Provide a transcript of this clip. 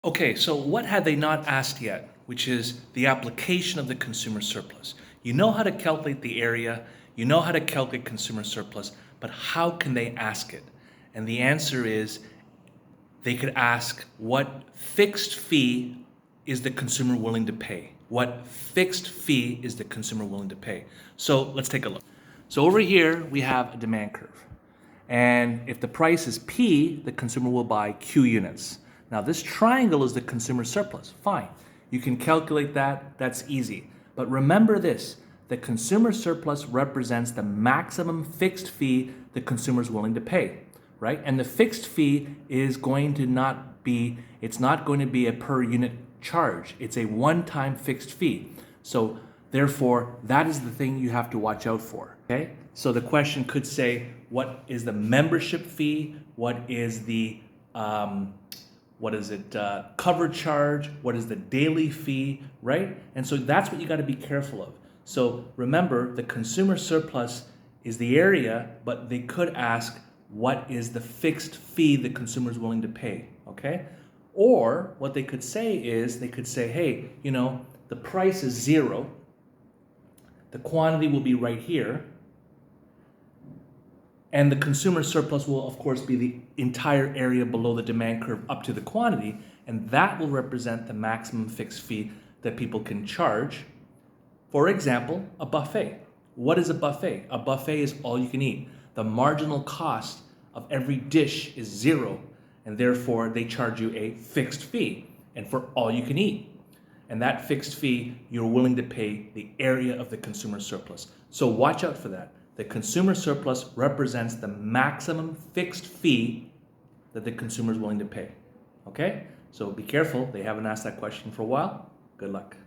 Okay, so what had they not asked yet, which is the application of the consumer surplus? You know how to calculate the area, you know how to calculate consumer surplus, but how can they ask it? And the answer is they could ask what fixed fee is the consumer willing to pay? What fixed fee is the consumer willing to pay? So let's take a look. So over here we have a demand curve. And if the price is P, the consumer will buy Q units. Now this triangle is the consumer surplus. Fine. You can calculate that. That's easy. But remember this, the consumer surplus represents the maximum fixed fee the consumer is willing to pay, right? And the fixed fee is going to not be, it's not going to be a per unit charge. It's a one-time fixed fee. So therefore, that is the thing you have to watch out for, okay? So the question could say, what is the membership fee? What is the, cover charge? What is the daily fee, right? And so that's what you gotta be careful of. So remember, the consumer surplus is the area, but they could ask, what is the fixed fee the consumer is willing to pay, okay? Or what they could say is, they could say, hey, you know, the price is 0, the quantity will be right here, and the consumer surplus will, of course, be the entire area below the demand curve up to the quantity, and that will represent the maximum fixed fee that people can charge. For example, a buffet. What is a buffet? A buffet is all you can eat. The marginal cost of every dish is 0, and therefore they charge you a fixed fee, and for all you can eat. And that fixed fee, you're willing to pay the area of the consumer surplus. So watch out for that. The consumer surplus represents the maximum fixed fee that the consumer is willing to pay. Okay? So be careful. They haven't asked that question for a while. Good luck.